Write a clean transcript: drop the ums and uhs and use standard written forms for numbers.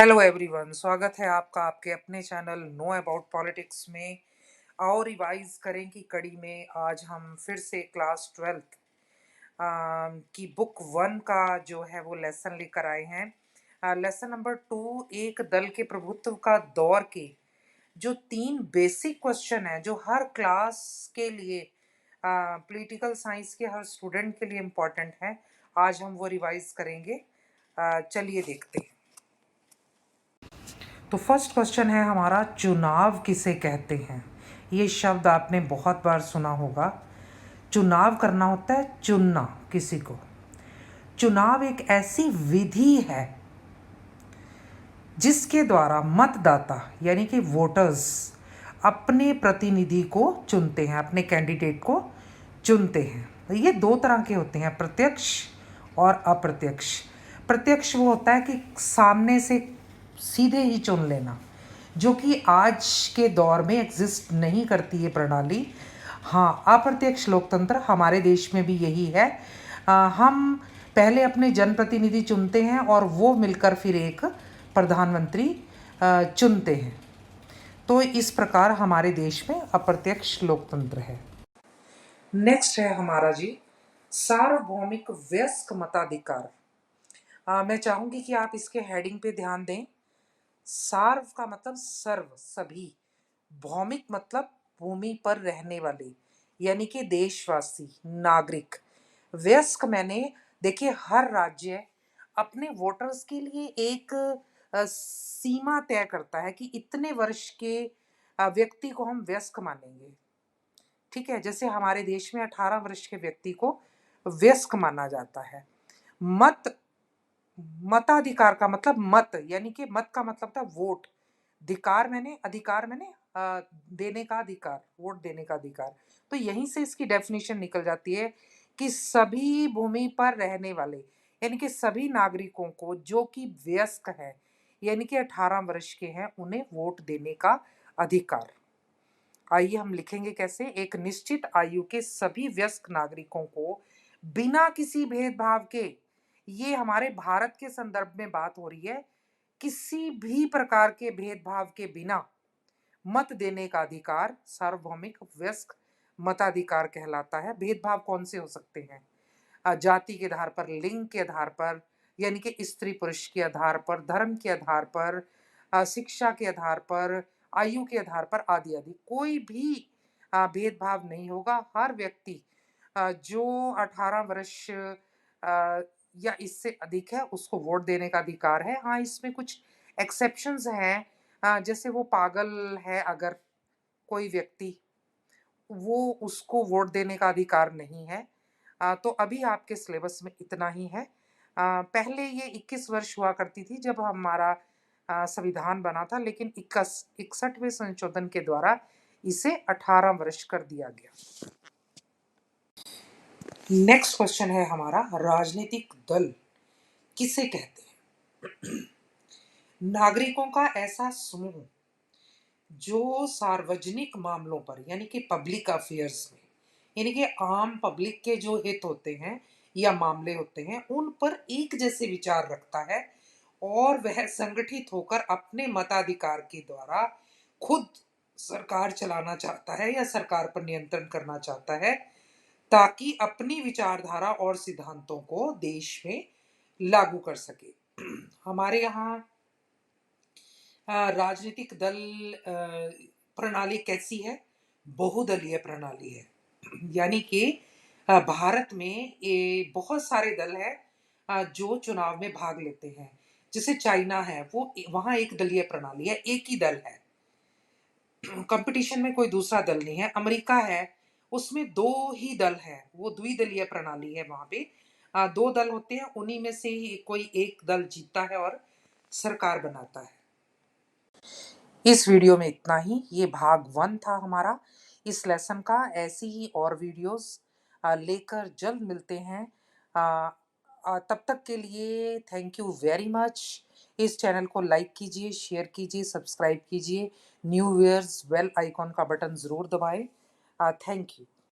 Hello everyone, स्वागत है आपका आपके अपने चैनल नो अबाउट पॉलिटिक्स में। और रिवाइज करें कि कड़ी में आज हम फिर से क्लास 12th की बुक 1 का जो है वो लेसन लेकर आए हैं। लेसन नंबर 2 एक दल के प्रभुत्व का दौर के जो 3 बेसिक क्वेश्चन है जो हर क्लास के लिए पॉलिटिकल साइंस के हर स्टूडेंट के लिए इम्पोर्टेंट है। आज हम वो रिवाइज करेंगे। चलिए देखते हैं। तो फर्स्ट क्वेश्चन है हमारा, चुनाव किसे कहते हैं। ये शब्द आपने बहुत बार सुना होगा। चुनाव करना होता है चुनना किसी को। चुनाव एक ऐसी विधि है जिसके द्वारा मतदाता यानी कि वोटर्स अपने प्रतिनिधि को चुनते हैं, अपने कैंडिडेट को चुनते हैं। ये दो तरह के होते हैं, प्रत्यक्ष और अप्रत्यक्ष। प्रत्यक्ष वो होता है कि सामने से सीधे ही चुन लेना, जो कि आज के दौर में एग्जिस्ट नहीं करती ये प्रणाली। हाँ, अप्रत्यक्ष लोकतंत्र हमारे देश में भी यही है। हम पहले अपने जनप्रतिनिधि चुनते हैं और वो मिलकर फिर एक प्रधानमंत्री चुनते हैं। तो इस प्रकार हमारे देश में अप्रत्यक्ष लोकतंत्र है। नेक्स्ट है हमारा जी, सार्वभौमिक वयस्क मताधिकार। मैं चाहूंगी कि आप इसके हेडिंग पे ध्यान दें। सार्व का मतलब सर्व, सभी। भौमिक मतलब भूमि पर रहने वाले, यानी कि देशवासी, नागरिक। वयस्क मैंने, देखिए, हर राज्य अपने वोटर्स के लिए एक सीमा तय करता है कि इतने वर्ष के व्यक्ति को हम वयस्क मानेंगे। ठीक है, जैसे हमारे देश में 18 वर्ष के व्यक्ति को वयस्क माना जाता है। मताधिकार का मतलब मत, यानी कि मत का मतलब था वोट। अधिकार मैंने देने का अधिकार, वोट देने का अधिकार। तो यहीं से इसकी डेफिनेशन निकल जाती है कि सभी भूमि पर रहने वाले, यानी कि सभी नागरिकों को जो कि वयस्क है, यानी कि 18 वर्ष के हैं, उन्हें वोट देने का अधिकार। आइए हम लिखेंगे कैसे। एक निश्चित आयु के सभी वयस्क नागरिकों को बिना किसी भेदभाव के, ये हमारे भारत के संदर्भ में बात हो रही है, किसी भी प्रकार के भेदभाव के बिना मत देने का अधिकार सार्वभौमिक वयस्क मताधिकार कहलाता है। भेदभाव कौन से हो सकते हैं? जाति के आधार पर, लिंग के आधार पर, यानी कि स्त्री पुरुष के आधार पर, धर्म के आधार पर, शिक्षा के आधार पर, आयु के आधार पर, आदि आदि। कोई भी भेदभाव नहीं होगा। हर व्यक्ति जो 18 वर्ष या इससे अधिक है, उसको वोट देने का अधिकार है। हाँ, इसमें कुछ एक्सेप्शंस हैं। जैसे वो पागल है अगर कोई व्यक्ति, वो उसको वोट देने का अधिकार नहीं है। तो अभी आपके सिलेबस में इतना ही है। पहले ये 21 वर्ष हुआ करती थी जब हमारा संविधान बना था, लेकिन 61वें संशोधन के द्वारा इसे 18 वर्ष कर दिया गया। नेक्स्ट क्वेश्चन है हमारा, राजनीतिक दल किसे कहते हैं? नागरिकों का ऐसा समूह जो सार्वजनिक मामलों पर, यानी कि पब्लिक अफेयर्स में, यानी कि आम पब्लिक के जो हित होते हैं या मामले होते हैं, उन पर एक जैसे विचार रखता है और वह संगठित होकर अपने मताधिकार के द्वारा खुद सरकार चलाना चाहता है या सरकार पर नियंत्रण करना चाहता है, ताकि अपनी विचारधारा और सिद्धांतों को देश में लागू कर सके। हमारे यहाँ राजनीतिक दल प्रणाली कैसी है? बहुदलीय प्रणाली है। यानी कि भारत में ये बहुत सारे दल हैं जो चुनाव में भाग लेते हैं। जैसे चाइना है, वो वहाँ एक दलीय प्रणाली है, एक ही दल है, कंपटीशन में कोई दूसरा दल नहीं है। अमेरिका है, उसमें 2 ही दल है, वो द्विदलीय प्रणाली है। वहाँ पे 2 दल होते हैं, उन्हीं में से ही कोई एक दल जीतता है और सरकार बनाता है। इस वीडियो में इतना ही। ये भाग 1 था हमारा इस लेसन का। ऐसी ही और वीडियोस लेकर जल्द मिलते हैं। तब तक के लिए थैंक यू वेरी मच। इस चैनल को लाइक कीजिए, शेयर कीजिए, सब्सक्राइब कीजिए। न्यू व्यूअर्स बेल आइकॉन का बटन ज़रूर दबाएं। Thank you.